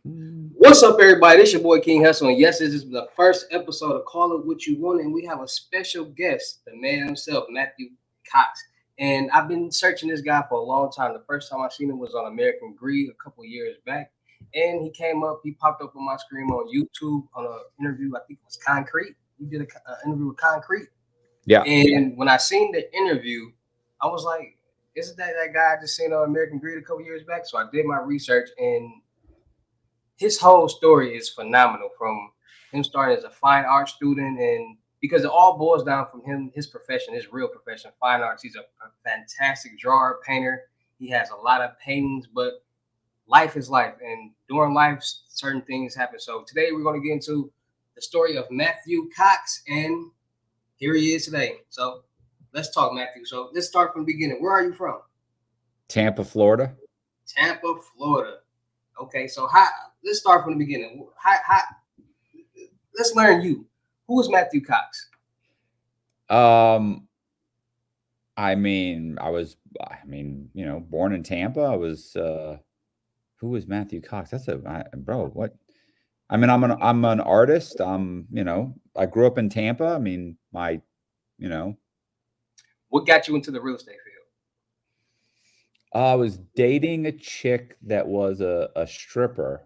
What's up, everybody? This your boy King Hussle, and yes, this is the first episode of Call It What You Want, and we have a special guest, the man himself, Matthew Cox. And I've been searching this guy for a long time. The first time I seen him was on American Greed a couple years back, and he popped up on my screen on YouTube on an interview. I think it was Concrete. He did an interview with Concrete, Yeah. and when I seen the interview, I was like, "Isn't that guy I just seen on American Greed a couple years back?" So I did my research and his whole story is phenomenal from him starting as a fine art student and because it all boils down from him, his profession, his real profession, fine arts. He's a fantastic drawer, painter. He has a lot of paintings, but life is life. And during life, certain things happen. So today we're going to get into the story of Matthew Cox, and here he is today. So let's talk, Matthew. So let's start from the beginning. Where are you from? Tampa, Florida. Tampa, Florida. Okay, so let's start from the beginning. Let's learn you. Who is Matthew Cox? Um, born in Tampa. Who was Matthew Cox? Bro, what? I'm an artist. I grew up in Tampa. You know, What got you into the real estate field? I was dating a chick that was a stripper.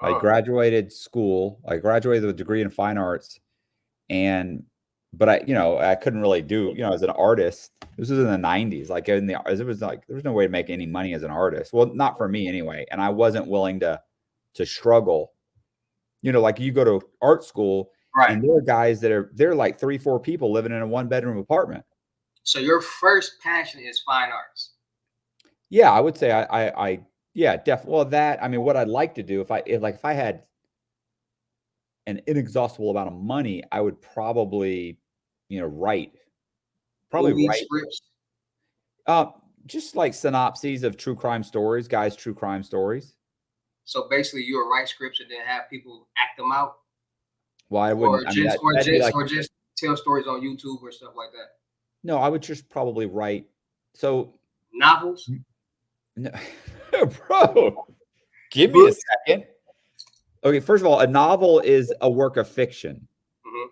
I Oh, graduated school. I graduated with a degree in fine arts, and but I couldn't really do, as an artist. This was in the 90s. There was no way to make any money as an artist. Well, not for me anyway. And I wasn't willing to struggle. Like you go to art school right. and there are guys they're like 3, 4 people living in a 1-bedroom apartment. So your first passion is fine arts. Yeah, I would say yeah, definitely. Well, what I'd like to do if I had an inexhaustible amount of money, I would probably, write. Probably Movie write. scripts. Uh, just like synopses of true crime stories, guys' true crime stories. So basically, you would write scripts and then have people act them out, Well, I or wouldn't. just or That'd be just like, or just tell stories on YouTube or stuff like that. no, I would just probably write. So, Novels, no, bro, give me a books. second. Okay, first of all, a novel is a work of fiction. Hmm.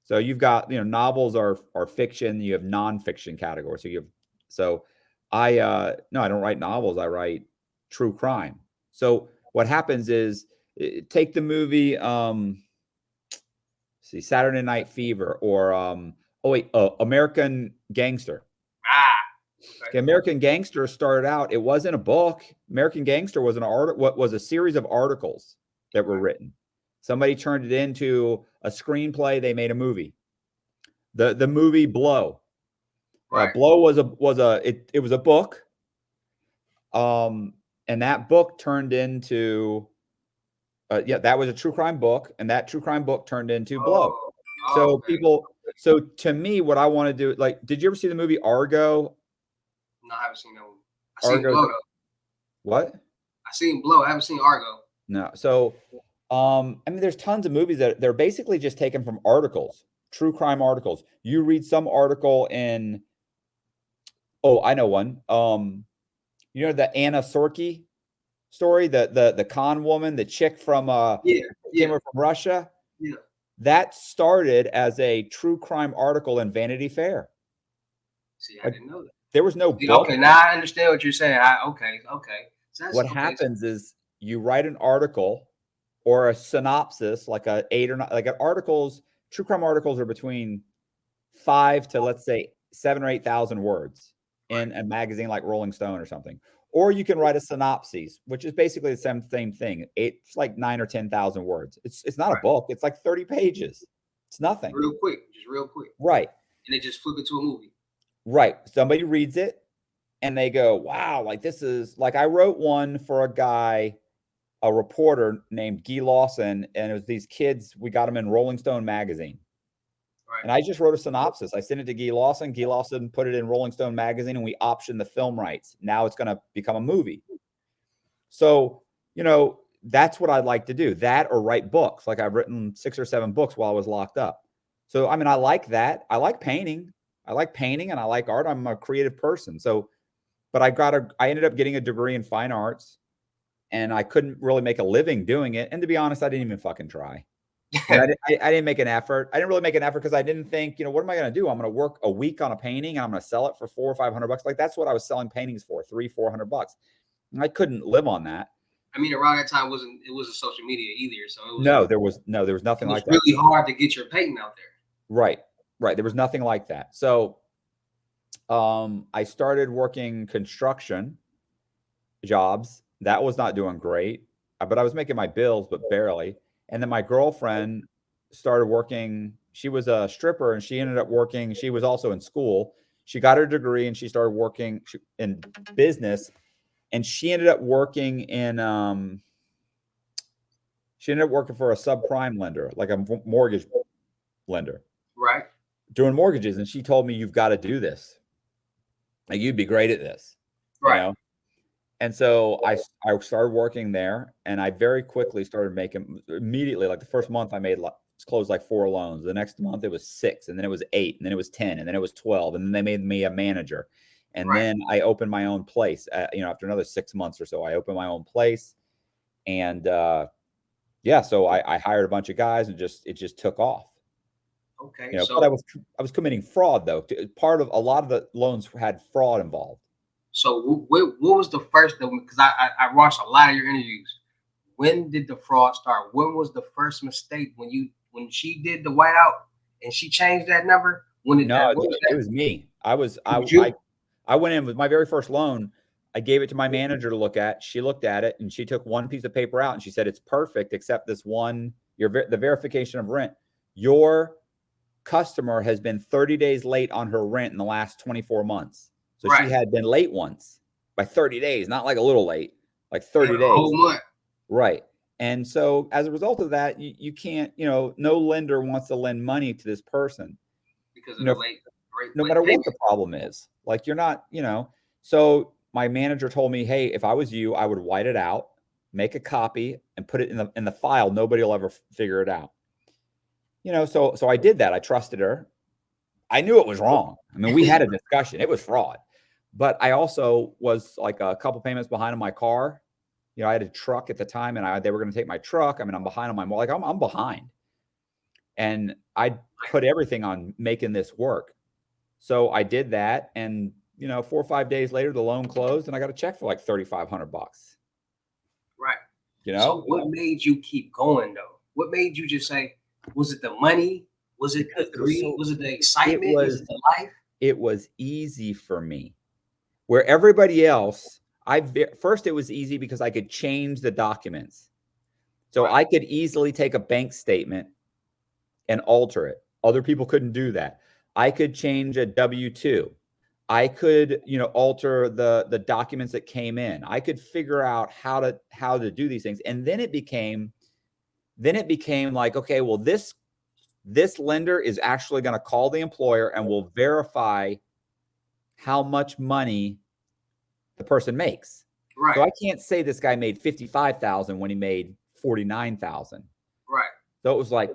So you've got, novels are fiction. You have nonfiction categories. So no, I don't write novels. I write true crime. So what happens is take the movie, see Saturday Night Fever or American Gangster. Ah, Okay, American Gangster started out. It wasn't a book. American Gangster was what was a series of articles that were written. Somebody turned it into a screenplay. They made a movie. The movie Blow. right. Blow was a book. And that book turned into that was a true crime book, and that true crime book turned into Blow. Oh, So okay. so to me, what I want to do, like, did you ever see the movie Argo? No, I haven't seen that one. I seen Argo, Blow though. what? I seen Blow. I haven't seen Argo. No. So, there's tons of movies that they're basically just taken from articles, true crime articles. You read some article in, oh, I know one. The Anna Sorky story, the con woman, the chick from Yeah, came yeah, over from Russia. yeah. That started as a true crime article in Vanity Fair. See, I Like, didn't know that. there was no See, book. okay, now I understand what you're saying. Okay. So that's What okay. happens is you write an article or a synopsis, like a 8 or 9, like articles. True crime articles are between 5 to, let's say, 7 or 8,000 words Right, in a magazine like Rolling Stone or something. Or you can write a synopsis, which is basically the same thing. It's like 9 or 10,000 words. It's not a right. book. It's like 30 pages. It's nothing. Real quick, just real quick, Right. and they just flip it to a movie. Right. Somebody reads it and they go, wow, like this is like I wrote one for a guy, a reporter named Guy Lawson, and it was these kids. We got them in Rolling Stone magazine. Right, And I just wrote a synopsis. I sent it to Guy Lawson. Guy Lawson put it in Rolling Stone magazine, and we optioned the film rights. Now it's going to become a movie. So, that's what I'd like to do. That or write books. Like I've written 6 or 7 books while I was locked up. So, I like that. I like painting. And I like art. I'm a creative person. So, but I ended up getting a degree in fine arts. and I couldn't really make a living doing it. And to be honest, I didn't even fucking try. I didn't make an effort. I didn't really make an effort because I didn't think, what am I going to do? I'm going to work a week on a painting and I'm going to sell it for $400 or $500. Like that's what I was selling paintings for, $300-400. And I couldn't live on that. I mean, around that time it wasn't social media either, so it was there was nothing like that. It was really hard to get your painting out there. Right. There was nothing like that. So, I started working construction jobs. That was not doing great, but I was making my bills, but barely. And then my girlfriend started working. She was a stripper and she ended up working. She was also in school. She got her degree and she started working in business. And she ended up working for a subprime lender, like a mortgage lender. Right. Doing mortgages. And she told me, you've got to do this. Like, you'd be great at this. Right. And so I started working there, and I very quickly started making, immediately, like the first month I closed like 4 loans. The next month it was 6, and then it was 8, and then it was 10, and then it was 12, and then they made me a manager. And then I opened my own place. After another 6 months or so, I opened my own place, and so I hired a bunch of guys, and it just took off. Okay. But I was committing fraud though. Part of a lot of the loans had fraud involved. So what was the first? Because I watched a lot of your interviews. When did the fraud start? When was the first mistake when she did the whiteout and she changed that number? It was me. I went in with my very first loan. I gave it to my manager to look at. She looked at it and she took one piece of paper out and she said, it's perfect except this one, the verification of rent. Your customer has been 30 days late on her rent in the last 24 months. So she had been late once by 30 days, not like a little late, like 30 days. Whole month. Right. And so as a result of that, you can't, no lender wants to lend money to this person. Because of the late no matter what the problem is. Like, you're not, So my manager told me, hey, if I was you, I would white it out, make a copy, and put it in the file. Nobody will ever figure it out. So I did that. I trusted her. I knew it was wrong. I mean, we had a discussion. It was fraud. But I also was like a couple payments behind on my car. I had a truck at the time, and they were going to take my truck. I mean, I'm behind on my, like, I'm behind. And I put everything on making this work. So I did that. And, 4 or 5 days later, the loan closed and I got a check for like $3,500. Right. So what made you keep going though? What made you just say, was it the money? Was it the greed? Was it the excitement? Was it the life? It was easy for me. Where everybody else, first it was easy because I could change the documents. So I could easily take a bank statement and alter it. Other people couldn't do that. I could change a W-2. I could, alter the documents that came in. I could figure out how to do these things. And then it became like, okay, well, this lender is actually going to call the employer and will verify how much money the person makes. Right. So I can't say this guy made $55,000 when he made $49,000. Right. So it was like,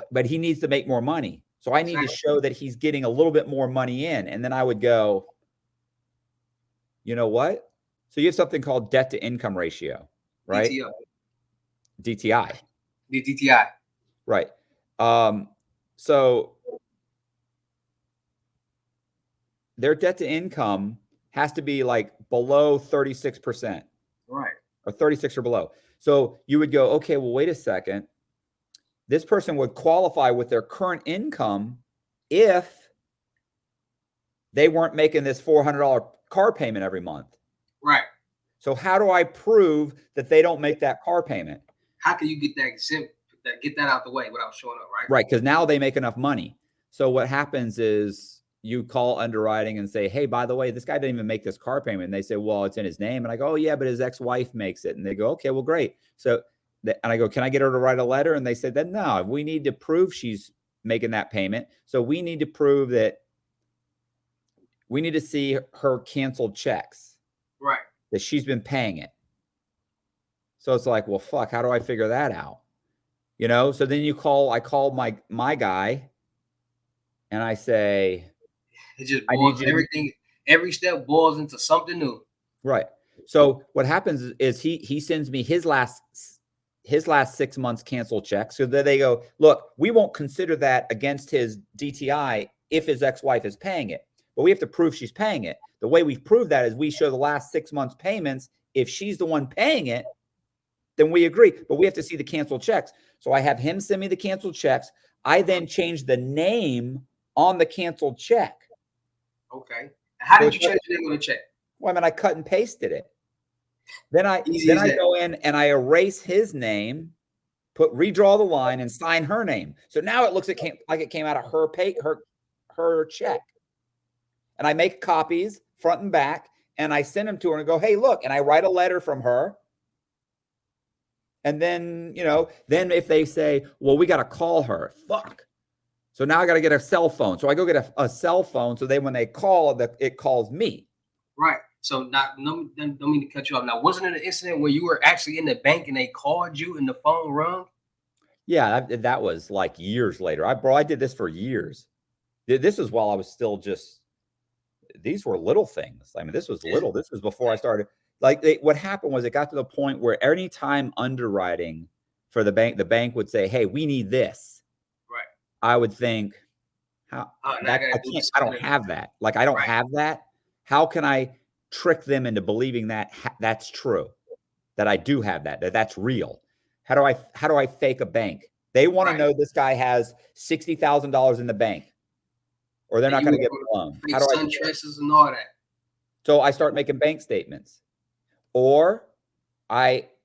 but he needs to make more money. So I need to show that he's getting a little bit more money in. And then I would go, you know what? So you have something called debt to income ratio, right? DTI. DTI. Right. So their debt to income has to be like below 36%. Right. Or 36 or below. So you would go, okay, well, wait a second. This person would qualify with their current income if they weren't making this $400 car payment every month. Right. So how do I prove that they don't make that car payment? How can you get that exempt, get that out the way without showing up, right? Right, because now they make enough money. So what happens is you call underwriting and say, hey, by the way, this guy didn't even make this car payment. And they say, well, it's in his name. And I go, oh, yeah, but his ex-wife makes it. And they go, okay, well, great. So, and I go, can I get her to write a letter? And they said that, no, we need to prove she's making that payment. So we need to prove that we need to see her canceled checks. Right. That she's been paying it. So it's like, well, fuck, how do I figure that out? So then I call my guy and I say, it just boils everything, every step boils into something new. Right. So what happens is he sends me his last 6 months cancel check. So that they go, look, we won't consider that against his DTI if his ex-wife is paying it, but we have to prove she's paying it. The way we prove that is we show the last 6 months payments. If she's the one paying it, then we agree, but we have to see the canceled checks. So I have him send me the canceled checks. I then change the name on the canceled check. Okay. How did you change the name on the check? Well, I mean, I cut and pasted it. Then I Easy as that. go in and I erase his name, redraw the line, and sign her name. So now it looks like it came out of her check. And I make copies front and back, and I send them to her and go, hey, look, and I write a letter from her. And then, then if they say, well, we got to call her, fuck. So now I got to get a cell phone. So I go get a cell phone. So when they call, it calls me. Right. So don't mean to cut you off. Now, wasn't it an incident where you were actually in the bank and they called you and the phone rung? Yeah, that was like years later. I did this for years. This is while I was still these were little things. I mean, this was little. This was before I started. Like what happened was it got to the point where anytime underwriting for the bank would say, hey, we need this. Right. I would think, I don't have that. Like, I don't have that. How can I trick them into believing that that's true, that I do have that's real? How do I fake a bank? They want to know this guy has $60,000 in the bank, or they're not going to get a loan. How do I do that? And all that? So I start making bank statements, and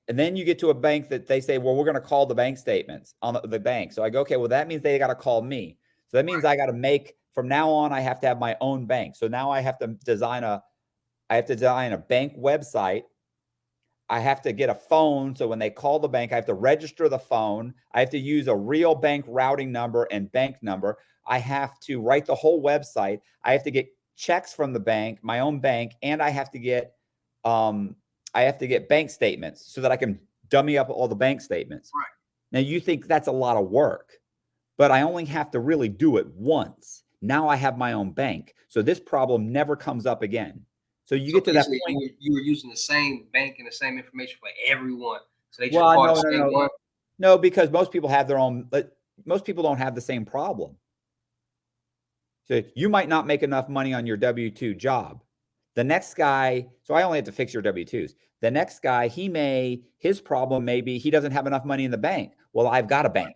then you get to a bank that they say, well, we're going to call the bank statements on the bank. So I go, okay, well, that means they got to call me. So that means I got to make, from now on, I have to have my own bank. So now I have to design a bank website. I have to get a phone. So when they call the bank, I have to register the phone. I have to use a real bank routing number and bank number. I have to write the whole website. I have to get checks from the bank, my own bank, and I have to get bank statements so that I can dummy up all the bank statements. Right. Now you think that's a lot of work, but I only have to really do it once. Now I have my own bank. So this problem never comes up again. So you get to that point. You were using the same bank and the same information for everyone. So they just call the same one. No, because most people have their own, but most people don't have the same problem. So you might not make enough money on your W-2 job. The next guy, so I only have to fix your W-2s. The next guy, his problem may be he doesn't have enough money in the bank. Well, I've got a bank.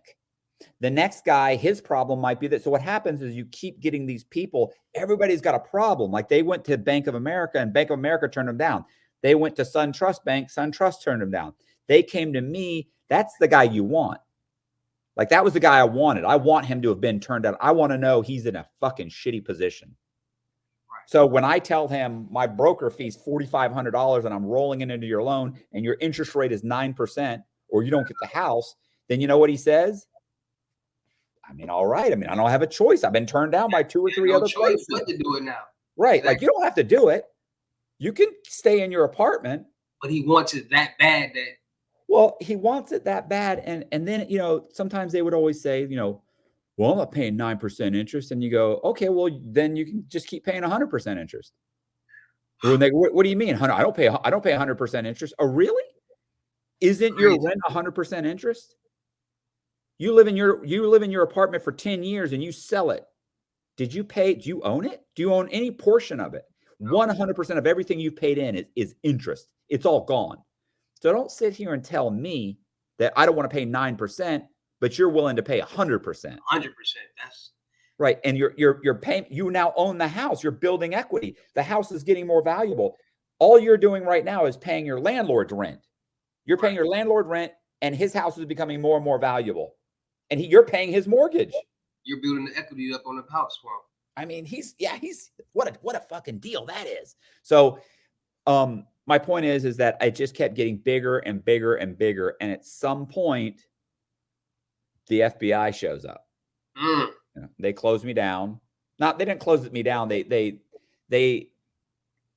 The next guy, his problem might be that. So what happens is you keep getting these people, everybody's got a problem. Like they went to Bank of America and Bank of America turned them down. They went to SunTrust Bank, SunTrust turned them down. They came to me. That's the guy you want. Like that was the guy I wanted. I want him to have been turned down. I want to know he's in a fucking shitty position. So when I tell him my broker fee is $4,500 and I'm rolling it into your loan and your interest rate is 9% or you don't get the house, then you know what he says? I mean, all right. I mean, I don't have a choice. I've been turned down by 2 or 3 other places. But to do it now. Right. Exactly. Like you don't have to do it. You can stay in your apartment. But he wants it that bad that. Well, he wants it that bad. And then, sometimes they would always say, well, I'm not paying 9% interest. And you go, okay, well, then you can just keep paying 100% interest. When they, what do you mean? I don't pay 100% interest. Oh, really? Isn't your rent 100% interest? You live in your apartment for 10 years and you sell it. Do you own it? Do you own any portion of it? 100% of everything you paid in is interest. It's all gone. So don't sit here and tell me that I don't want to pay 9%, but you're willing to pay 100%. 100%. That's right. And you're paying, you now own the house. You're building equity. The house is getting more valuable. All you're doing right now is paying your landlord's rent. You're paying your landlord rent and his house is becoming more and more valuable. And you're paying his mortgage. You're building the equity up on the house for him. I mean, he's what a fucking deal that is. So, my point is that I just kept getting bigger and bigger and bigger. And at some point, the FBI shows up. They closed me down. They didn't close me down. They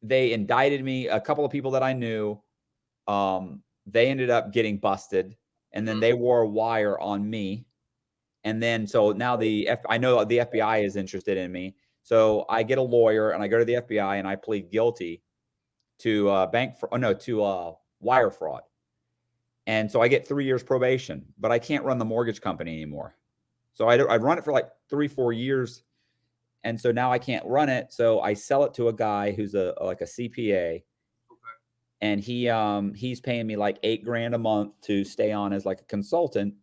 indicted me. A couple of people that I knew, they ended up getting busted. And then they wore a wire on me. And then, so now I know the FBI is interested in me. So I get a lawyer and I go to the FBI and I plead guilty to wire fraud. And so I get 3 years probation, but I can't run the mortgage company anymore. So I run it for like 3-4 years, and so now I can't run it. So I sell it to a guy who's like a CPA, and he's paying me like $8,000 a month to stay on as like a consultant.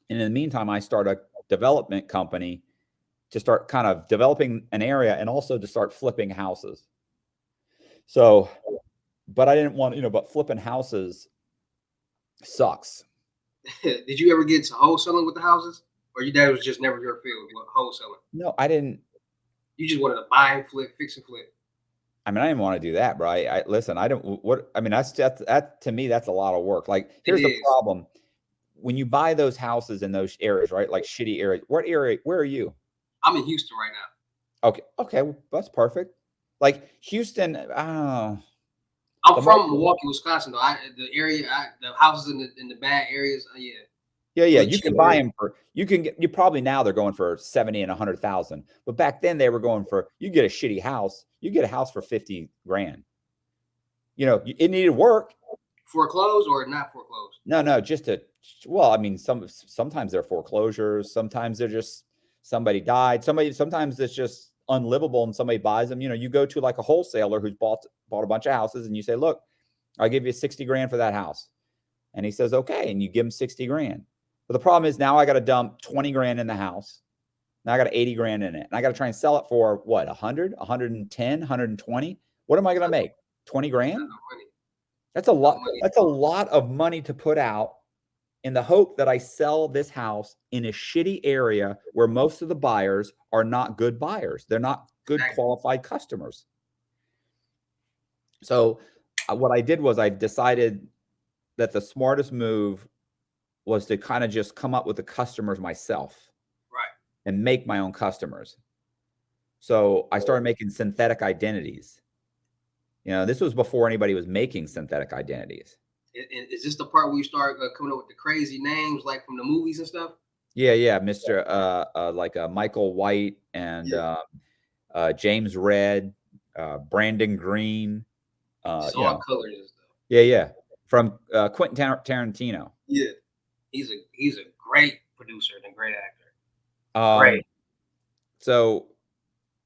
And in the meantime, I start a development company to start kind of developing an area and also to start flipping houses. So, but I didn't want, but flipping houses sucks. Did you ever get to wholesaling with the houses? Or your dad was just never your field with wholesaling? No, I didn't. You just wanted to buy and flip, fix and flip. I mean, I didn't want to do that, bro. I listen, I don't, what, I mean, that to me, that's a lot of work. Like, here's the problem. When you buy those houses in those areas, right? Like shitty areas. What area, where are you? I'm in Houston right now. Okay. Okay. Well, that's perfect. Like Houston, I'm from Milwaukee, Wisconsin, though. The houses in the bad areas, yeah. Yeah. You can buy them for, you probably now they're going for 70 and 100,000. But back then they were going for, you get a shitty house, you get a house for 50 grand. It needed work. Foreclosed or not foreclosed? No, just I mean, sometimes they're foreclosures. Sometimes they're just somebody died. Sometimes it's just unlivable and somebody buys them. You go to like a wholesaler who's bought a bunch of houses and you say, look, I'll give you 60 grand for that house. And he says, okay. And you give him 60 grand. But the problem is now I got to dump 20 grand in the house. Now I got 80 grand in it. And I got to try and sell it for what? 100, 110, 120. What am I going to make? 20 grand? That's a lot. That's a lot of money to put out in the hope that I sell this house in a shitty area where most of the buyers are not good buyers. They're not good qualified customers. So what I did was I decided that the smartest move was to kind of just come up with the customers myself. Right. And make my own customers. So I started making synthetic identities. This was before anybody was making synthetic identities. Is this the part where you start coming up with the crazy names like from the movies and stuff? Yeah, Mr. Like Michael White and James Red, Brandon Green. All colors and stuff. Yeah, from Quentin Tarantino. Yeah, he's a great producer and a great actor. Great. So,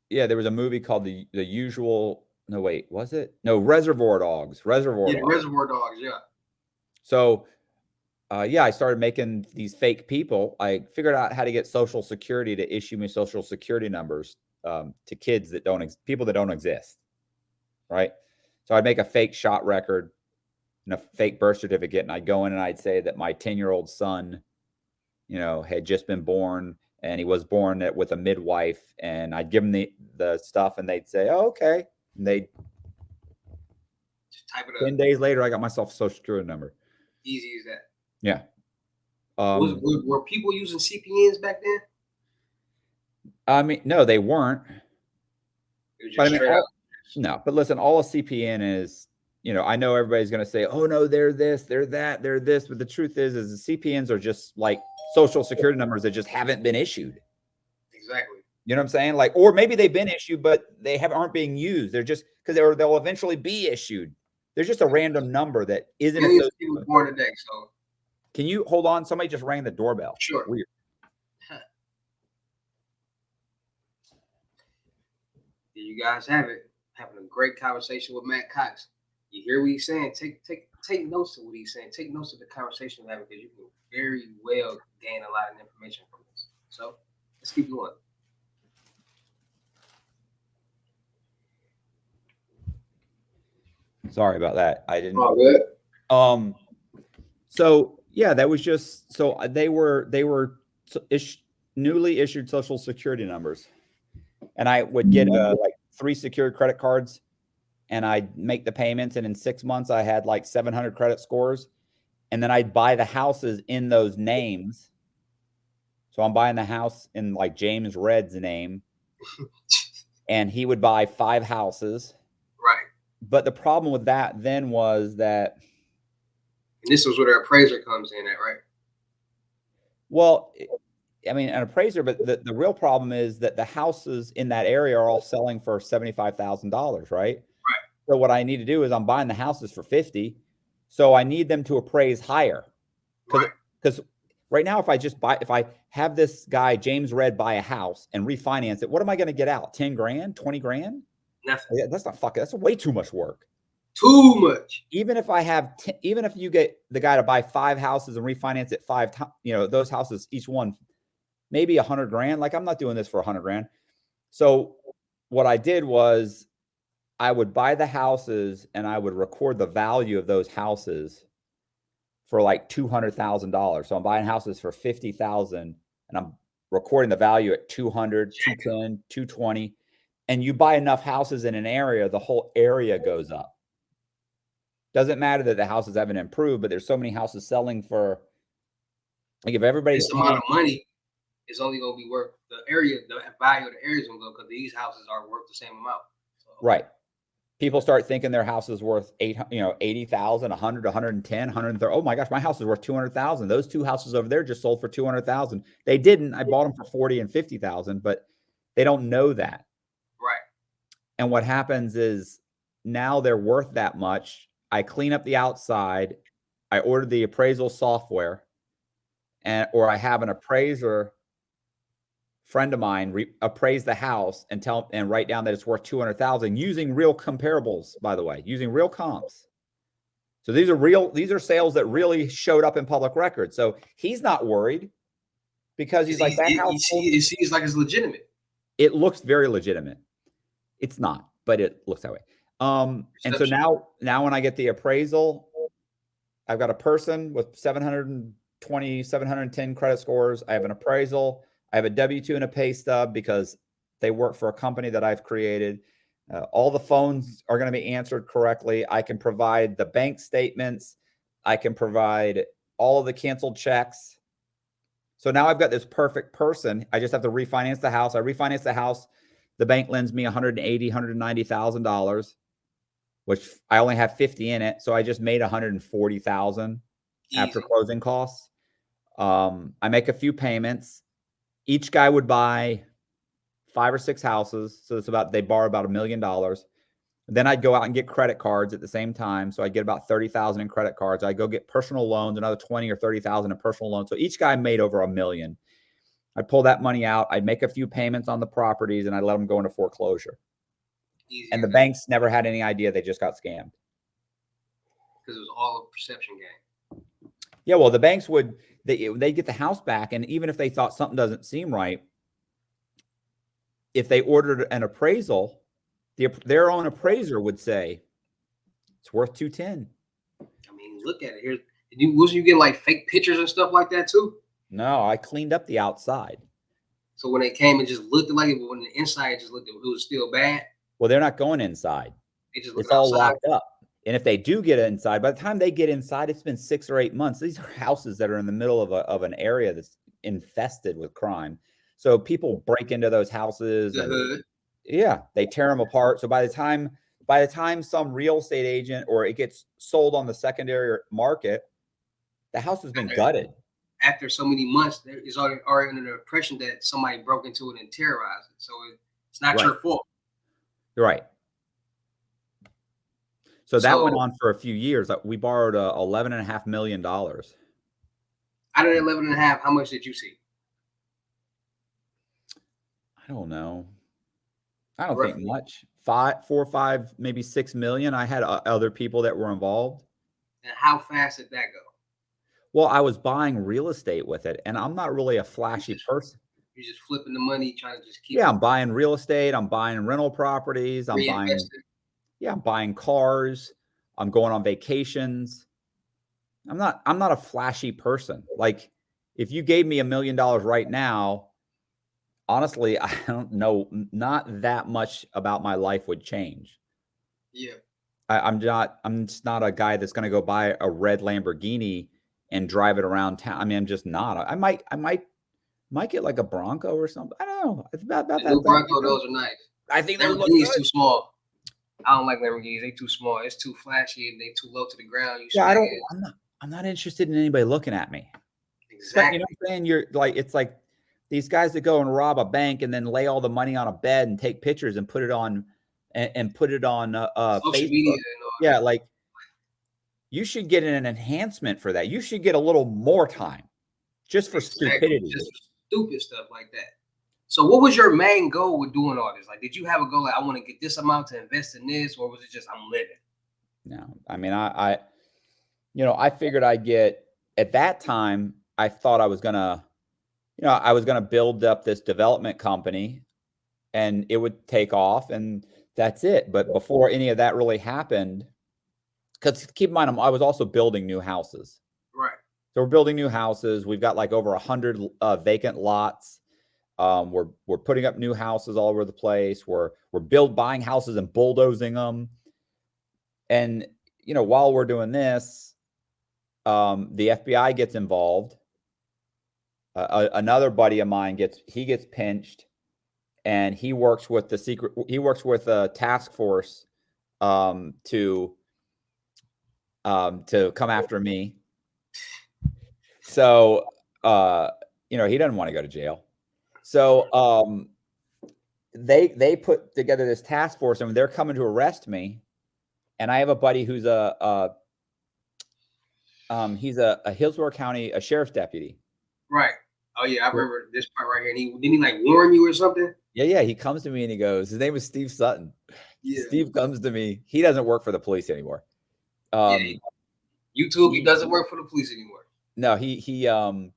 yeah, there was a movie called The Usual. No, wait, was it? No, Reservoir Dogs. Reservoir Dogs, yeah. So, I started making these fake people. I figured out how to get Social Security to issue me Social Security numbers to kids people that don't exist, right? So I'd make a fake shot record and a fake birth certificate, and I'd go in and I'd say that my 10-year-old son, had just been born, and he was born with a midwife, and I'd give them the stuff, and they'd say, "Oh, okay." And they'd just type it up. 10 days later, I got myself a Social Security number. Easy as that. Yeah. Were people using CPNs back then? I mean, no, they weren't. But no, but listen, all a CPN is, I know everybody's going to say, oh, no, they're this, they're that, they're this. But the truth is the CPNs are just like Social Security numbers that just haven't been issued. Exactly. You know what I'm saying? Like, or maybe they've been issued, but they aren't being used. They're just because they'll eventually be issued. There's just a random number that isn't associated. People born today, so. Can you hold on? Somebody just rang the doorbell. Sure. Weird. There you guys have it. Having a great conversation with Matt Cox. You hear what he's saying? Take notes of what he's saying. Take notes of the conversation we're having because you can very well gain a lot of information from this. So let's keep going. Sorry about that. I didn't. Oh, good. So yeah, that was just so they were newly issued Social Security numbers, and I would get like 3 secured credit cards, and I'd make the payments, and in 6 months I had like 700 credit scores, and then I'd buy the houses in those names. So I'm buying the house in like James Red's name, and he would buy 5 houses. Right. But the problem with that then was that. And this was where the appraiser comes in at, right? Well, I mean, an appraiser, but the real problem is that the houses in that area are all selling for $75,000, right? Right. So what I need to do is I'm buying the houses for 50. So I need them to appraise higher. Right. Because right now, if I have this guy, James Red, buy a house and refinance it, what am I going to get out? 10 grand, 20 grand? Nothing. Yeah, that's not fucking, that's way too much work. Too much. Even if you get the guy to buy 5 houses and refinance it 5 times, those houses, each one, maybe 100 grand. Like, I'm not doing this for 100 grand. So what I did was I would buy the houses and I would record the value of those houses for like $200,000. So I'm buying houses for 50,000 and I'm recording the value at 200, 210, 220. And you buy enough houses in an area, the whole area goes up. Doesn't matter that the houses haven't improved, but there's so many houses selling for, like, if everybody's this amount of money is only going to be worth the value of the area is going to go because these houses are worth the same amount. So, right. People start thinking their house is worth 80,000, 100, 110, 130. Oh my gosh, my house is worth 200,000. Those 2 houses over there just sold for 200,000. They didn't. I bought them for 40 and 50,000, but they don't know that. right. And what happens is now they're worth that much. I clean up the outside. I ordered the appraisal software, or I have an appraiser friend of mine appraise the house and write down that it's worth 200,000 using real comparables, by the way, using real comps. So these are sales that really showed up in public record. So he's not worried because he's like, that house. It seems like it's legitimate. It looks very legitimate. It's not, but it looks that way. And so now when I get the appraisal, I've got a person with 720, 710 credit scores. I have an appraisal. I have a W-2 and a pay stub because they work for a company that I've created. All the phones are going to be answered correctly. I can provide the bank statements. I can provide all of the canceled checks. So now I've got this perfect person. I just have to refinance the house. I refinance the house. The bank lends me $180,000, $190,000, which I only have 50 in it. So I just made $140,000 after closing costs. I make a few payments. Each guy would buy 5 or 6 houses. So they borrow about $1 million. Then I'd go out and get credit cards at the same time. So I get about 30,000 in credit cards. I go get personal loans, another 20 or 30,000 in personal loans. So each guy made over $1 million. I'd pull that money out. I'd make a few payments on the properties and I'd let them go into foreclosure. Easy, and the banks never had any idea. They just got scammed. Because it was all a perception game. Yeah, well, the banks they'd get the house back, and even if they thought something doesn't seem right, if they ordered an appraisal, their own appraiser would say it's worth 210. I mean, look at it. Wasn't you getting like fake pictures and stuff like that too? No, I cleaned up the outside. So when they came and just looked like it, but when the inside just looked, it was still bad. Well, they're not going inside. It's all locked up. And if they do get inside, by the time they get inside, it's been 6 or 8 months. These are houses that are in the middle of an area that's infested with crime. So people break into those houses and they tear them apart. So by the time some real estate agent or it gets sold on the secondary market, the house has been gutted. After so many months, there is already under the impression that somebody broke into it and terrorized it. So it's not your fault. Right. So that went on for a few years. We borrowed $11.5 million. Out of that 11.5, how much did you see? I don't know. I don't think much. 4 or 5, maybe 6 million. I had other people that were involved. And how fast did that go? Well, I was buying real estate with it, and I'm not really a flashy person. You're just flipping the money, trying to just keep. Yeah, I'm buying real estate. I'm buying rental properties. I'm buying cars. I'm going on vacations. I'm not a flashy person. Like, if you gave me $1 million right now, honestly, I don't know, not that much about my life would change. Yeah. I'm just not a guy that's going to go buy a red Lamborghini and drive it around town. I mean, I'm just not. I might get like a Bronco or something. I don't know. It's about that. New Bronco, those are nice. I think Lamborghini's too small. I don't like Lamborghinis. They too small. It's too flashy and they too low to the ground. I'm not interested in anybody looking at me. Exactly. You know what I'm saying? It's like these guys that go and rob a bank and then lay all the money on a bed and take pictures and put it on and put it on social media Facebook. and all Yeah, that. like you should get an enhancement for that. You should get a little more time just for Exactly. stupidity. Just stupid stuff like that. So what was your main goal with doing all this? Like, did you have a goal like I want to get this amount to invest in this, or was it just I'm living? No, I mean, I figured I'd get at that time. I thought I was gonna, I was gonna build up this development company, and it would take off, and that's it. But before any of that really happened, because keep in mind, I was also building new houses. Right. So we're building new houses. We've got like over 100 vacant lots. We're putting up new houses all over the place. We're buying houses and bulldozing them. And while we're doing this, the FBI gets involved. Another buddy of mine gets pinched, and he works with a task force to come after me. So he doesn't want to go to jail. So they put together this task force, and they're coming to arrest me. And I have a buddy who's he's a Hillsborough County sheriff's deputy. Right. Oh yeah, I remember this part right here. And didn't he like warn you or something? Yeah. He comes to me and he goes, his name is Steve Sutton. Yeah. Steve comes to me. He doesn't work for the police anymore. YouTube, he doesn't work for the police anymore. No, he ended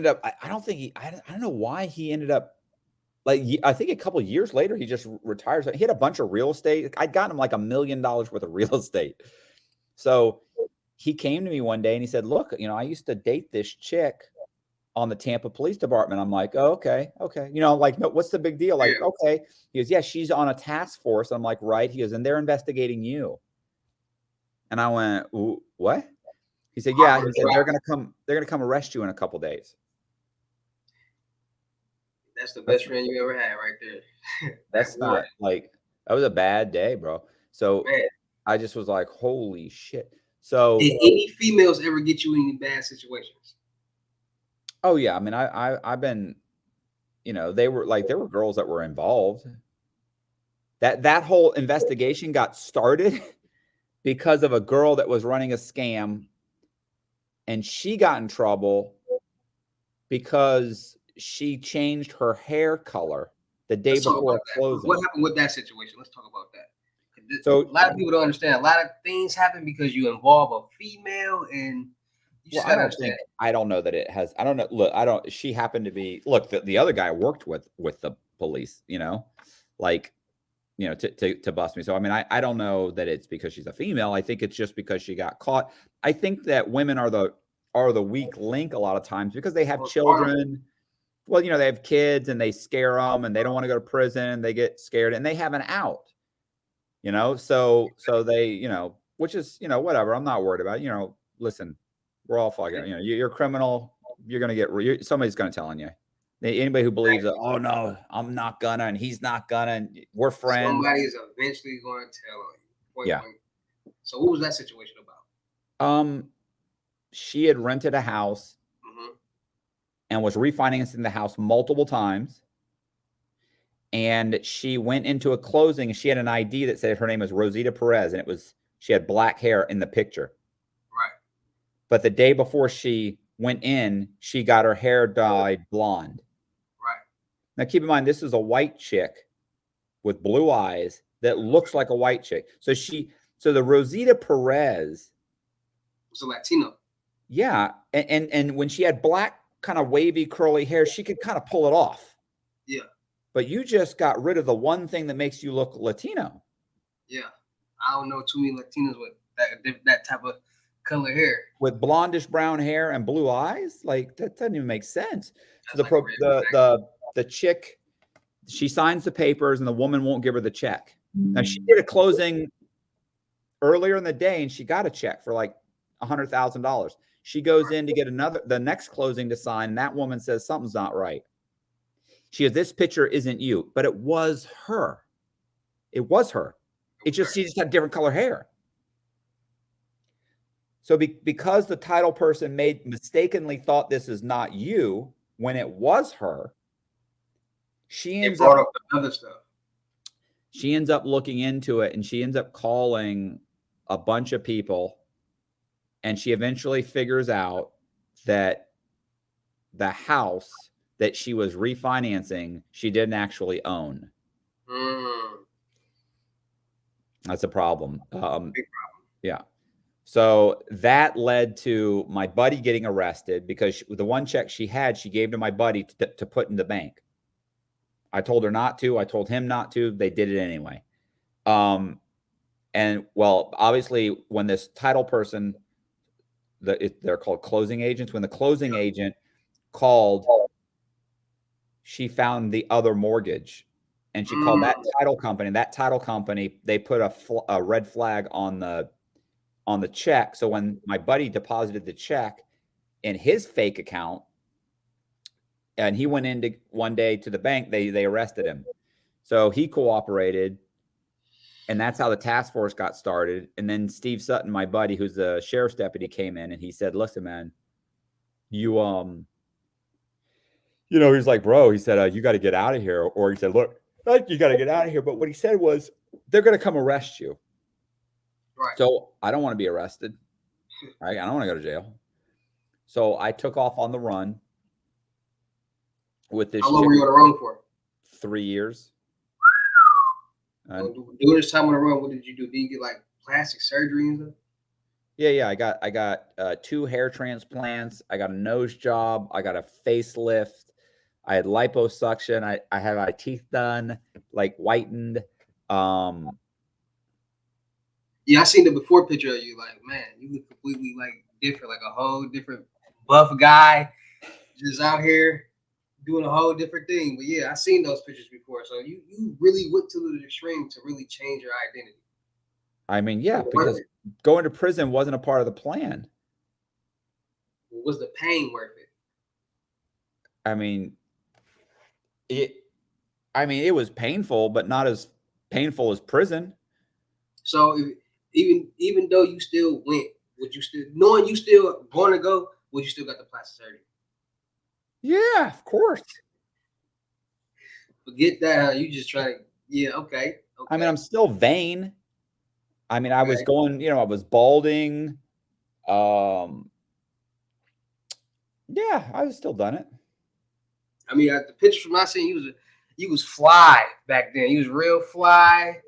up. I don't think I don't know why he ended up. Like, I think a couple of years later, he just retired. He had a bunch of real estate. I'd gotten him like $1 million worth of real estate. So he came to me one day and he said, look, I used to date this chick on the Tampa Police Department. I'm like, oh, okay. Like, no, what's the big deal? Like, okay. He goes, yeah, she's on a task force. I'm like, right. He goes, and they're investigating you. And I went, what? He said, yeah. He said, they're gonna come arrest you in a couple of days. That's the best friend you ever had right there. That's not like, that was a bad day, bro. So I just was like, holy shit. So did any females ever get you in any bad situations? Oh yeah. I mean, I've been, there were girls that were involved. That whole investigation got started because of a girl that was running a scam, and she got in trouble because she changed her hair color the day before closing. What happened with that situation? Let's talk about that. So a lot of people don't understand. A lot of things happen because you involve a female, and I don't know that it has. I don't know. Look, she happened to be. Look, the other guy worked with the police. To bust me. So I mean, I don't know that it's because she's a female. I think it's just because she got caught. I think that women are the weak link a lot of times because they have children. Well, they have kids and they scare them, and they don't want to go to prison. They get scared and they have an out. So they, which is, whatever. I'm not worried about it. Listen, we're all fucking, you're a criminal. You're going to get, somebody's going to tell on you. Anybody who believes that, oh no, I'm not gonna, and he's not gonna, and we're friends. Somebody is eventually going to tell on you. Yeah. So what was that situation about? She had rented a house and was refinancing the house multiple times. And she went into a closing, and she had an ID that said her name was Rosita Perez, and she had black hair in the picture. Right. But the day before she went in, she got her hair dyed blonde. Right. Now, keep in mind, this is a white chick with blue eyes that looks like a white chick. So the Rosita Perez was a Latino. Yeah. And when she had black kind of wavy curly hair, she could kind of pull it off. Yeah. But you just got rid of the one thing that makes you look Latino. Yeah. I don't know too many Latinos with that type of color hair. With blondish brown hair and blue eyes? Like, that doesn't even make sense. So the chick, she signs the papers and the woman won't give her the check. Now, she did a closing earlier in the day and she got a check for like $100,000. She goes in to get the next closing to sign, and that woman says something's not right. She goes, this picture isn't you, but it was her. It was her. She just had different color hair. So because the title person mistakenly thought this is not you when it was her, she ends up other stuff. She ends up looking into it and she ends up calling a bunch of people, and she eventually figures out that the house that she was refinancing, she didn't actually own. Mm. That's a problem. Big Yeah. So that led to my buddy getting arrested because the one check she had, she gave to my buddy to put in the bank. I told her not to. I told him not to. They did it anyway. Um, and well, obviously, when this title person, they're called closing agents. When the closing agent called, she found the other mortgage, and she called that Mm. title company. That title company, they put a red flag on the check. So when my buddy deposited the check in his fake account, and he went into one day to the bank, they arrested him. So he cooperated, and that's how the task force got started. And then Steve Sutton, my buddy, who's the sheriff's deputy, came in and he said, "Listen, man, you he's like, bro, he said, you got to get out of here." Or he said, "Look, like you got to get out of here." But what he said was, "They're going to come arrest you." Right. So I don't want to be arrested. Right? I don't want to go to jail. So I took off on the run with this How long chick. were you on the run for? 3 years. During this time on the run, what did you do? Did you get like plastic surgery and stuff? Yeah. I got 2 hair transplants. I got a nose job. I got a facelift. I had liposuction. I had my teeth done, like whitened. Um, Yeah, I seen the before picture of you. Like, man, you look completely like different, like a whole different buff guy, just out here doing a whole different thing. But yeah, I seen those pictures before. So you really went to the extreme to really change your identity. I mean, yeah, Worth because it. going to prison wasn't a part of the plan. Was the pain worth it? I mean, it. I mean, it was painful, but not as painful as prison. So even though you still went, would you still knowing you still going to go? Would you still got the plastic surgery? Yeah, of course. Forget that. Huh? You just try to. Yeah. Okay. I mean, Okay. I'm still vain. I mean, I was Okay. going, I was balding. Um, yeah, I was still done it. I mean, the pictures from I seen you was fly back then. You was real fly.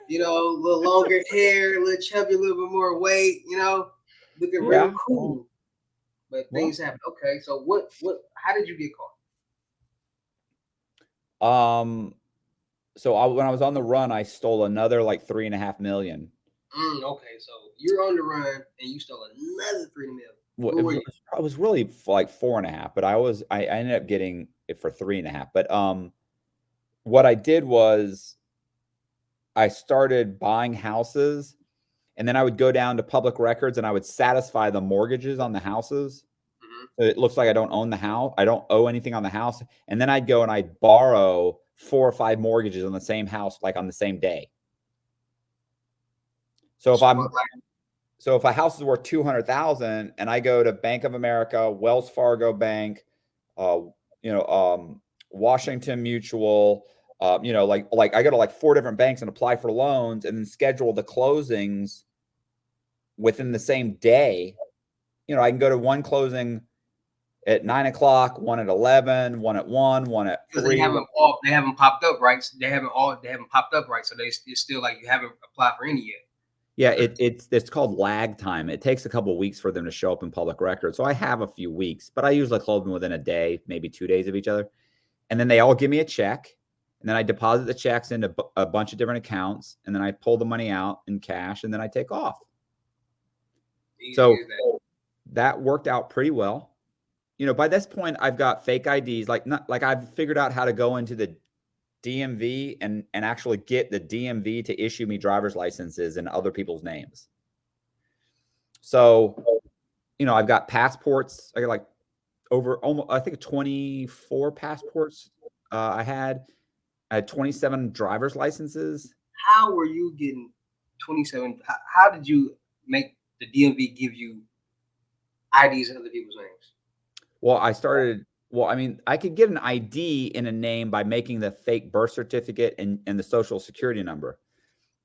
You know, a little longer hair, a little chubby, a little bit more weight. You know, looking real Yeah. cool. But Well, things happen. Okay, so what? How did you get caught? um, so when I was on the run, I stole another like 3.5 million. Okay, so you're on the run and you stole another 3 million. Well, Where were you? it was really like 4.5, but I ended up getting it for 3.5. But what I did was I started buying houses, and then I would go down to public records and I would satisfy the mortgages on the houses. Hmm. So it looks like I don't own the house. I don't owe anything on the house. And then I'd go and I'd borrow 4 or 5 mortgages on the same house, like on the same day. So if So I'm what? Like, so if a house is worth 200,000 and I go to Bank of America, Wells Fargo Bank, uh, you know, Washington Mutual, like I go to like 4 different banks and apply for loans and then schedule the closings within the same day. I can go to one closing at 9 o'clock, one at 11, one at 1, one at because they 3. haven't popped up right. They haven't popped up right. So it's still like you haven't applied for any yet. Yeah, it's called lag time. It takes a couple of weeks for them to show up in public records. So I have a few weeks, but I usually close them within a day, maybe 2 days of each other. And then they all give me a check, and then I deposit the checks into a bunch of different accounts, and then I pull the money out in cash, and then I take off. Easy So as that. that worked out pretty well. By this point, I've got fake IDs. Like I've figured out how to go into the DMV and actually get the DMV to issue me driver's licenses in other people's names. So, I've got passports. I got like over almost, I think 24 passports. I had 27 driver's licenses. How were you getting 27? How did you make the DMV give you IDs in other people's names? Well, I started Well, I mean, I could get an ID in a name by making the fake birth certificate and the social security number.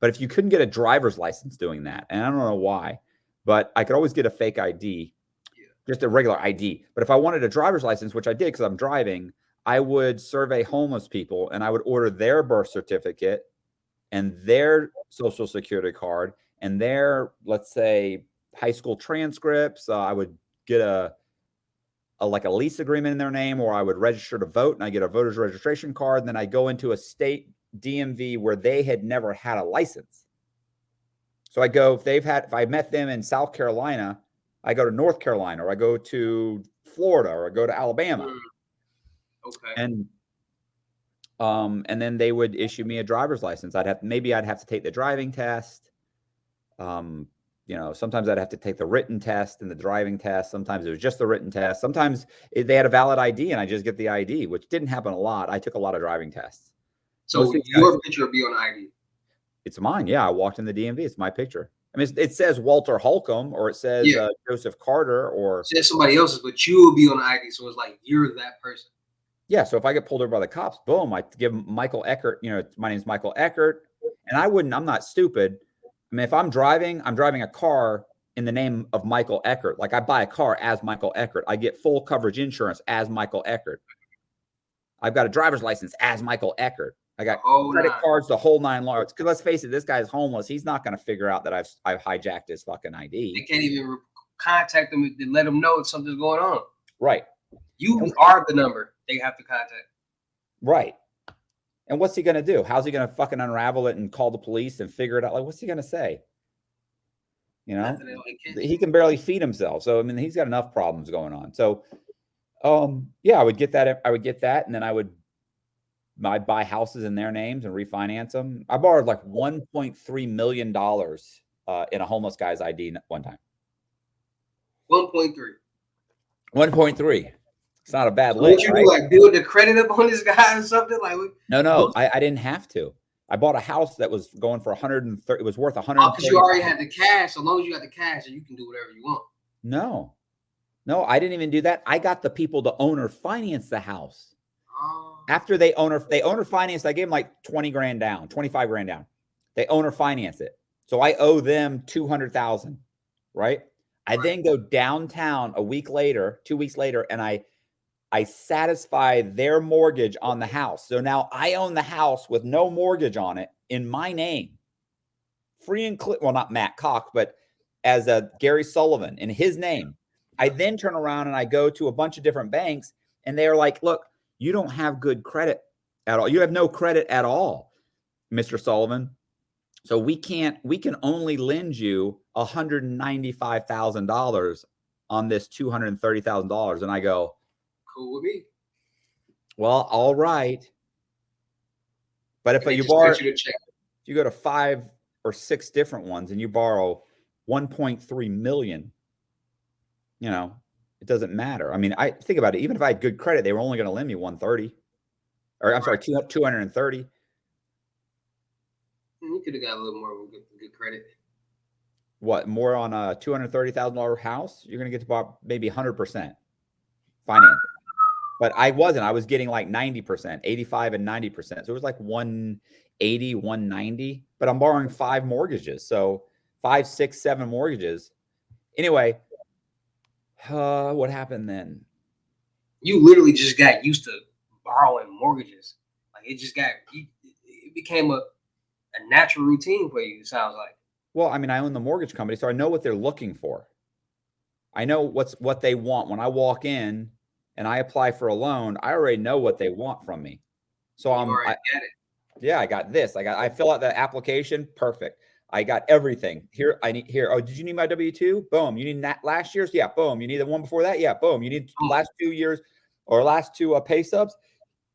But if you couldn't get a driver's license doing that, and I don't know why, but I could always get a fake ID, Yeah. just a regular ID. But if I wanted a driver's license, which I did because I'm driving, I would survey homeless people and I would order their birth certificate and their social security card and their, let's say, high school transcripts. I would get like a lease agreement in their name, or I would register to vote and I get a voter's registration card. And then I go into a state DMV where they had never had a license. So I go, if I met them in South Carolina, I go to North Carolina, or I go to Florida, or I go to Alabama. Okay. And then they would issue me a driver's license. I'd have to take the driving test. Sometimes I'd have to take the written test and the driving test. Sometimes it was just the written test. Sometimes they had a valid ID and I just get the ID, which didn't happen a lot. I took a lot of driving tests. So your picture will be on the ID. It's mine. Yeah, I walked in the DMV. It's my picture. I mean, it says Walter Holcomb, or it says Joseph Carter, or it says somebody else's, but you will be on the ID. So it's like you're that person. Yeah. So if I get pulled over by the cops, boom, I give Michael Eckert. My name's Michael Eckert, and I'm not stupid. I mean, if I'm driving a car in the name of Michael Eckert. Like I buy a car as Michael Eckert. I get full coverage insurance as Michael Eckert. I've got a driver's license as Michael Eckert. I got credit cards, the whole nine yards. Because let's face it, this guy's homeless. He's not going to figure out that I've hijacked his fucking ID. They can't even contact him to let him know if something's going on. Right. You are the number they have to contact. Right. And what's he going to do? How's he going to fucking unravel it and call the police and figure it out? Like, what's he going to say? You know, he can barely feed himself. So, I mean, he's got enough problems going on. So, yeah, I would get that. And then I'd buy houses in their names and refinance them. I borrowed like $1.3 million in a homeless guy's ID one time. 1.3. 1.3. It's not a bad so lick. What you do, like build the credit up on this guy or something? Like no, I didn't have to. I bought a house that was going for 130. It was worth 100. Oh, because you already had the cash. So long as you got the cash, you can do whatever you want. No, I didn't even do that. I got the people to owner finance the house. Oh. After they owner financed, I gave them like 20 grand down, 25 grand down. They owner finance it. So I owe them 200,000, right? I then go downtown 2 weeks later, and I satisfy their mortgage on the house. So now I own the house with no mortgage on it in my name. Free and clear. Well, not Matt Cox, but as Gary Sullivan in his name. I then turn around and I go to a bunch of different banks, and they're like, look, you don't have good credit at all. You have no credit at all, Mr. Sullivan. So we can only lend you $195,000 on this $230,000. And I go, cool with me. Well, all right. But if you go to 5 or 6 different ones and you borrow 1.3 million, it doesn't matter. I mean, I think about it. Even if I had good credit, they were only going to lend me 130, or I'm sorry, 230. You could have got a little more with good credit. What, more on a $230,000 house? You're going to get to buy maybe 100% finance. But I wasn't. I was getting like 90%, 85 and 90%. So it was like 180, 190. But I'm borrowing 5 mortgages. So 5, 6, 7 mortgages. Anyway, what happened then? You literally just got used to borrowing mortgages. Like it became a natural routine for you, it sounds like. Well, I mean, I own the mortgage company, so I know what they're looking for. I know what they want. When I walk in and I apply for a loan, I already know what they want from me. So I get it. Yeah, I got this. I fill out the application. Perfect. I got everything here. Oh, did you need my W-2? Boom. You need that last year's? Yeah. Boom. You need the one before that? Yeah. Boom. You need last 2 years or last 2 pay stubs?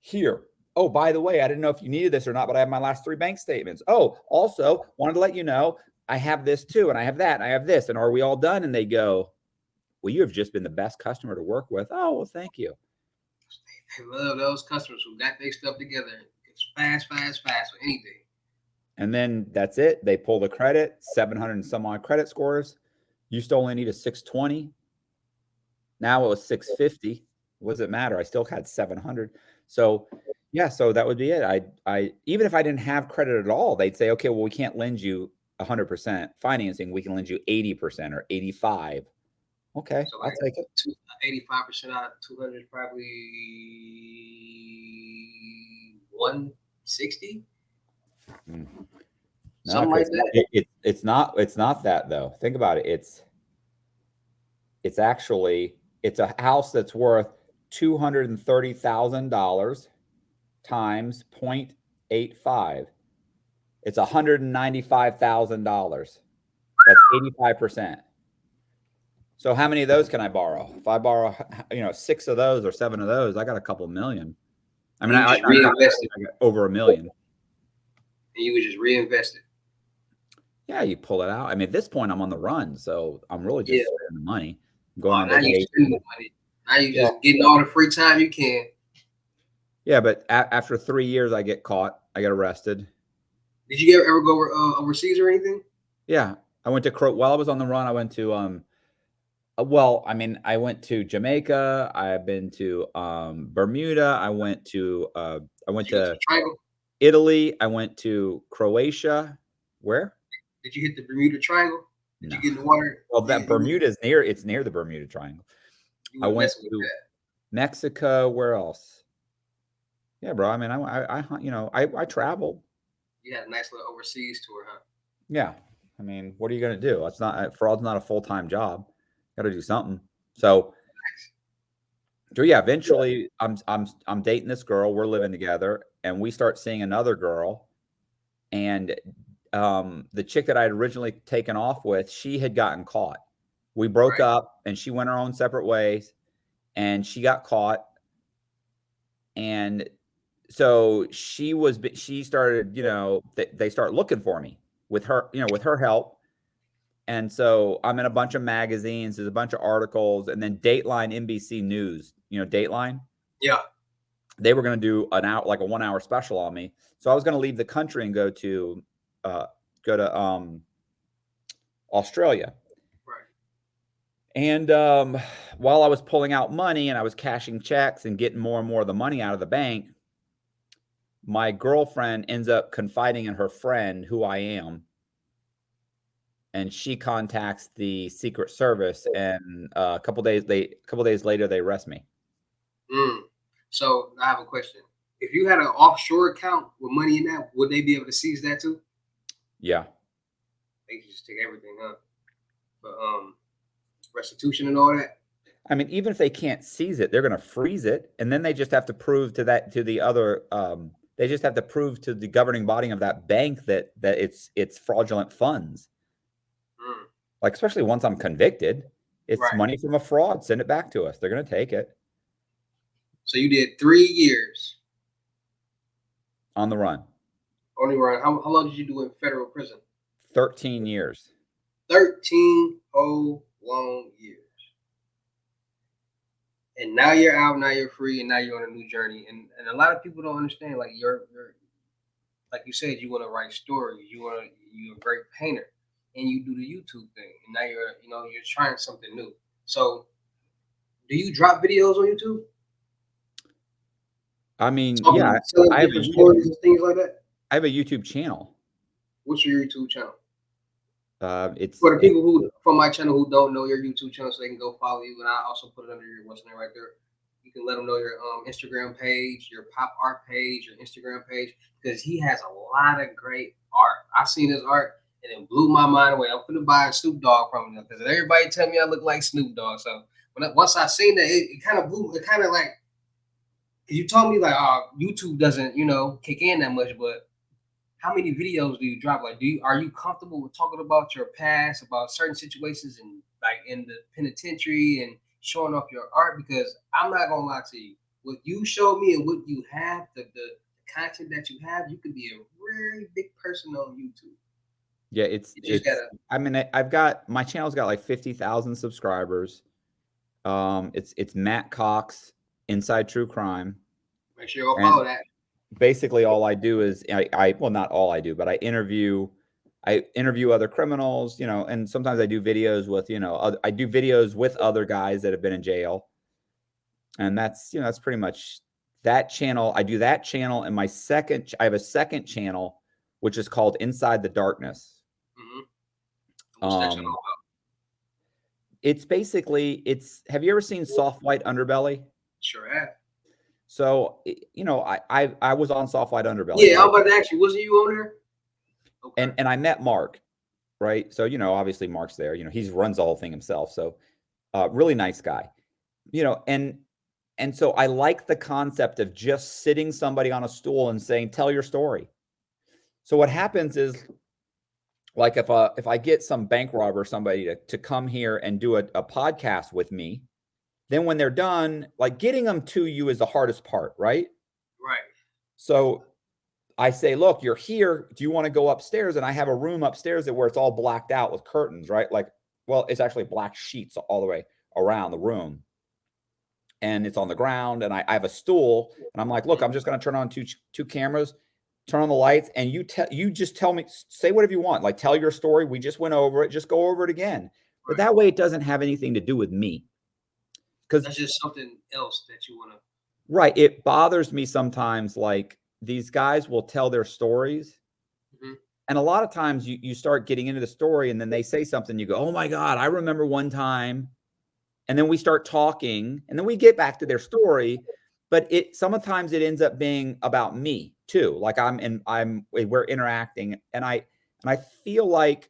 Here. Oh, by the way, I didn't know if you needed this or not, but I have my last 3 bank statements. Oh, also wanted to let you know I have this too, and I have that, and I have this, and are we all done? And they go, well, you have just been the best customer to work with. Oh, well, thank you. I love those customers who got their stuff together. It's fast for anything. And then that's it. They pull the credit, 700 and some odd credit scores. Used to only need a 620. Now it was 650. What does it matter? I still had 700. So yeah, so that would be it. I even if I didn't have credit at all, they'd say, okay, well, we can't lend you 100% financing. We can lend you 80% or 85. Okay, So I'll like take it. 85% out of 200 is probably 160, Mm. No, something like because that. it's not that though. Think about it. It's actually it's a house that's worth $230,000 times 0.85. It's $195,000. That's 85%. So how many of those can I borrow? If I borrow, 6 of those or 7 of those, I got a couple million. I And mean, you just reinvest it. I got over $1 million. And you would just reinvest it. Yeah, you pull it out. I mean, at this point, I'm on the run, so I'm really Yeah. just spending the money. I'm Oh, going on now you vacation. spending the money. Now you Well, just getting all the free time you can. yeah, but after 3 years, I get caught. I get arrested. Did you ever go overseas or anything? Yeah, I went to while I was on the run. I went to well, I mean, I went to Jamaica. I've been to Bermuda. I went Did you go to to the Triangle? Italy. I went to Croatia. Where? Did you hit the Bermuda Triangle? Did No. you get in the water? Well, that Bermuda is near. It's near the Bermuda Triangle. You I weren't went messing with to that. Mexico. Where else? Yeah, bro. I mean, I traveled. You had a nice little overseas tour, huh? Yeah. I mean, what are you gonna do? It's not fraud's not a full-time job. Got to do something. So, yeah, eventually I'm dating this girl. We're living together, and we start seeing another girl. And the chick that I had originally taken off with, she had gotten caught. We broke Right. up, and she went her own separate ways, and she got caught. And so she started, they start looking for me with her, with her help. And so I'm in a bunch of magazines, there's a bunch of articles, and then Dateline NBC News, Dateline, Yeah. they were going to do like a 1 hour special on me. So I was going to leave the country and uh, go to Australia. Right. And while I was pulling out money and I was cashing checks and getting more and more of the money out of the bank, my girlfriend ends up confiding in her friend who I am. And she contacts the Secret Service, and a couple days later, they arrest me. So I have a question. If you had an offshore account with money in that, would they be able to seize that too? Yeah. They could just take everything, huh? But restitution and all that. I mean, even if they can't seize it, they're going to freeze it, and then they just have to prove to the other. They just have to prove to the governing body of that bank that it's fraudulent funds. Like, especially once I'm convicted, it's Right. money from a fraud. Send it back to us. They're going to take it. So you did 3 years On the run. on the run. How long did you do in federal prison? 13 years. 13 whole long years. And now you're out, now you're free, and now you're on a new journey. And a lot of people don't understand, like you're like you said, you want to write stories, you're a great painter, and you do the YouTube thing, and now you're trying something new. So do you drop videos on YouTube? I mean, Talking, yeah, selling I have different stories and things like that? I have a YouTube channel. What's your YouTube channel? It's For the people who from my channel who don't know your YouTube channel, so they can go follow you, and I also put it under your what's name right there. You can let them know your Instagram page, your pop art page, your Instagram page, because he has a lot of great art. I seen his art and it blew my mind away. I'm gonna buy a Snoop Dogg from him because everybody tell me I look like Snoop Dogg. So once I seen that, it kind of blew. It kind of like because you told me like, YouTube doesn't kick in that much, but how many videos do you drop? Like, are you comfortable with talking about your past, about certain situations, and like in the penitentiary and showing off your art? Because I'm not gonna lie to you, what you showed me and what you have, the content that you have, you could be a very big person on YouTube. Yeah, You just gotta I mean, I've got my channel's got like 50,000 subscribers. It's Matt Cox Inside True Crime. make sure you go And follow that. basically all I do is well, not all I do, but I interview other criminals, and sometimes I do videos with, I do videos with other guys that have been in jail. And that's, that's pretty much that channel. I do that channel, and I have a second channel, which is called Inside the Darkness. Mm-hmm. What's that channel Um, about? it's basically, have you ever seen Soft White Underbelly? Sure have. So, I was on Soft White Underbelly, Yeah, I right? was about to ask you, wasn't you on there? Okay. And I met Mark, right? So, obviously Mark's there, he runs the whole thing himself. So, really nice guy, and so I like the concept of just sitting somebody on a stool and saying, tell your story. So what happens is, like, if I get some bank robber, somebody to come here and do a podcast with me, then when they're done, like, getting them to you is the hardest part, right? Right. So I say, look, you're here. Do you want to go upstairs? And I have a room upstairs where it's all blacked out with curtains, right? Like, well, it's actually black sheets all the way around the room. And it's on the ground. And I have a stool. And I'm like, look, I'm just going to turn on two cameras, turn on the lights, and you just tell me, say whatever you want. Like, tell your story. We just went over it. Just go over it again. But Right. that way it doesn't have anything to do with me. Because That's just something else that you want to. right, it bothers me sometimes, like, these guys will tell their stories. Mm-hmm. And a lot of times you start getting into the story, and then they say something, you go, oh my God, I remember one time. And then we start talking, and then we get back to their story. But sometimes it ends up being about me too. Like, we're interacting, and I feel like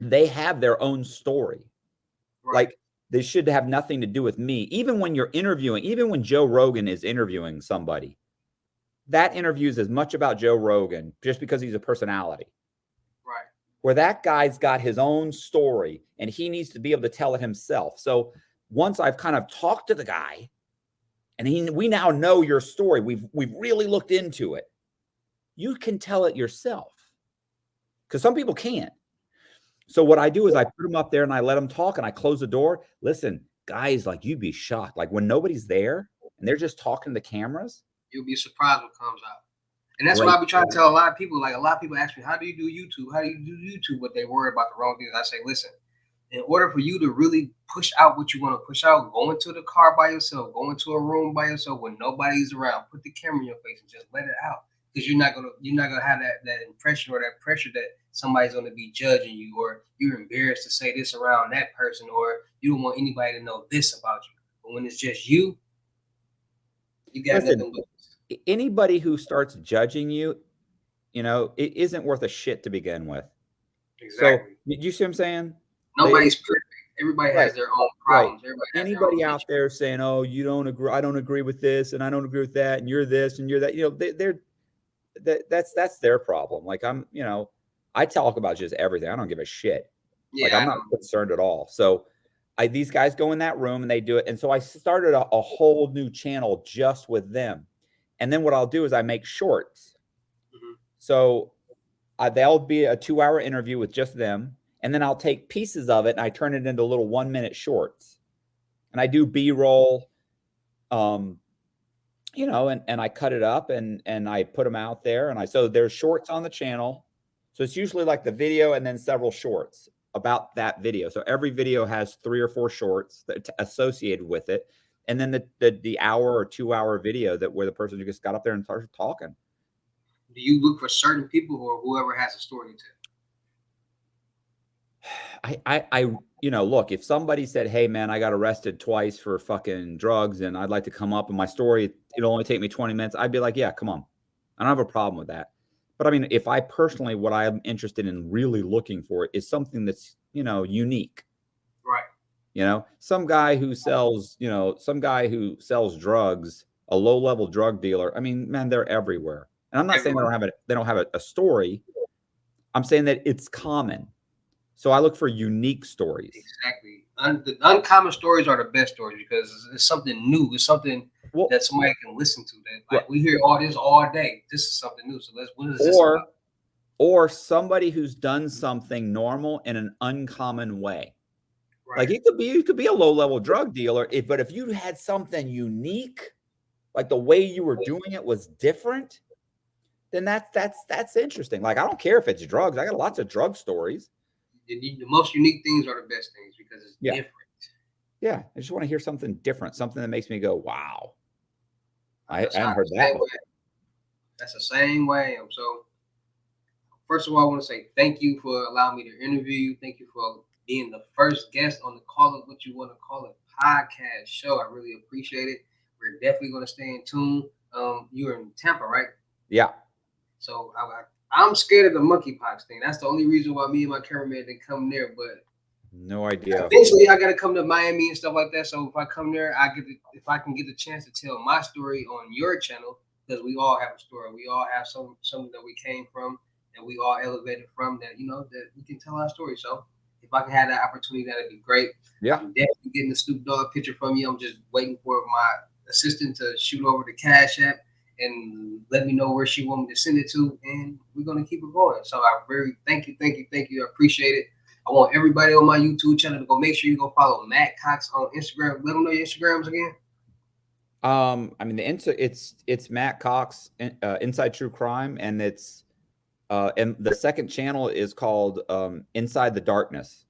they have their own story. Right. Like, they should have nothing to do with me. Even when you're interviewing, even when Joe Rogan is interviewing somebody, that interview is as much about Joe Rogan just because he's a personality. Right. Where that guy's got his own story, and he needs to be able to tell it himself. So once I've kind of talked to the guy, and we now know your story, we've really looked into it, you can tell it yourself, because some people can't. So what I do is I put them up there and I let them talk, and I close the door. Listen, guys, like, you'd be shocked. Like, when nobody's there and they're just talking to the cameras. You'll be surprised what comes out. And that's what Great. I be trying to tell a lot of people. Like, a lot of people ask me, how do you do YouTube? How do you do YouTube? But they worry about the wrong things. I say, listen, in order for you to really push out what you want to push out, go into the car by yourself, go into a room by yourself when nobody's around, put the camera in your face and just let it out. Because you're not gonna have that impression or that pressure that somebody's gonna be judging you, or you're embarrassed to say this around that person, or you don't want anybody to know this about you. But when it's just you got Listen, nothing but anybody who starts judging you, it isn't worth a shit to begin with. So, exactly. you see what I'm saying? Nobody's perfect. Everybody Right, has their own right. problems. Everybody has their own Anybody out issues. there saying, "Oh, you don't agree. I don't agree with this, and I don't agree with that, and you're this, and you're that." That's their problem. Like, I talk about just everything. I don't give a shit. Like, Yeah, I'm I not know. concerned at all. So, these guys go in that room and they do it, and so I started a whole new channel just with them. And then what I'll do is I make shorts. Mm-hmm. So they'll be a 2-hour interview with just them. And then I'll take pieces of it and I turn it into little 1-minute shorts. And I do B-roll, and I cut it up and I put them out there. So there's shorts on the channel. So it's usually like the video and then several shorts about that video. So every video has 3 or 4 shorts that associated with it. And then the hour or 2-hour video where the person just got up there and started talking. Do you look for certain people or whoever has a story to tell? Look, if somebody said, hey man, I got arrested twice for fucking drugs and I'd like to come up and my story, it'll only take me 20 minutes. I'd be like, yeah, come on. I don't have a problem with that. But I mean, if I personally, what I'm interested in really looking for is something that's, unique. Right. Some guy who sells drugs, a low-level drug dealer. I mean, man, they're everywhere. And I'm not saying they don't have a story. I'm saying that it's common. So I look for unique stories. Exactly. The uncommon stories are the best stories because it's something new. It's something that somebody can listen to. That, like, we hear all this all day. This is something new. So what is this about? Or somebody who's done something normal in an uncommon way. Right. Like, you could be a low-level drug dealer, but if you had something unique, like the way you were doing it was different, then that's interesting. Like, I don't care if it's drugs. I got lots of drug stories. The most unique things are the best things because it's different. Yeah, I just want to hear something different, something that makes me go, "Wow, I That's hadn't how heard the that same way. before." That's the same way I am. So first of all, I want to say thank you for allowing me to interview you. Thank you for being the first guest on the Call It What You Want to Call It podcast show. I really appreciate it. We're definitely going to stay in tune. You're in Tampa, right? Yeah, So I'm scared of the monkeypox thing. That's the only reason why me and my cameraman didn't come there. But no idea. eventually, I got to come to Miami and stuff like that. So if I come there, if I can get the chance to tell my story on your channel, because we all have a story. We all have something that we came from and we all elevated from that. That we can tell our story. So if I can have that opportunity, that'd be great. Yeah, I'm definitely getting the Snoop Dogg picture from you. I'm just waiting for my assistant to shoot over the Cash App and let me know where she want me to send it to, and we're gonna keep it going. So I very thank you, thank you, thank you. I appreciate it. I want everybody on my YouTube channel to go make sure you go follow Matt Cox on Instagram. Let them know your Instagrams again. I mean, it's Matt Cox, Inside True Crime, and and the second channel is called Inside the Darkness.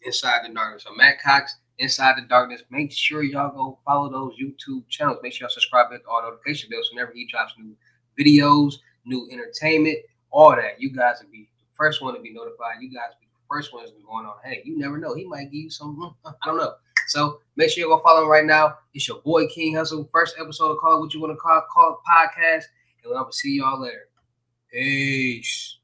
Inside the Darkness. So Matt Cox, Inside the Darkness. Make sure y'all go follow those YouTube channels. Make sure y'all subscribe to all notification bells whenever he drops new videos, new entertainment, all that. You guys will be the first one to be notified. You guys will be the first ones going on. Hey, you never know. He might give you some. I don't know. So make sure you go follow him right now. It's your boy King Hussle. First episode of Call It What You Want to Call It podcast. And I'm gonna see y'all later. Peace.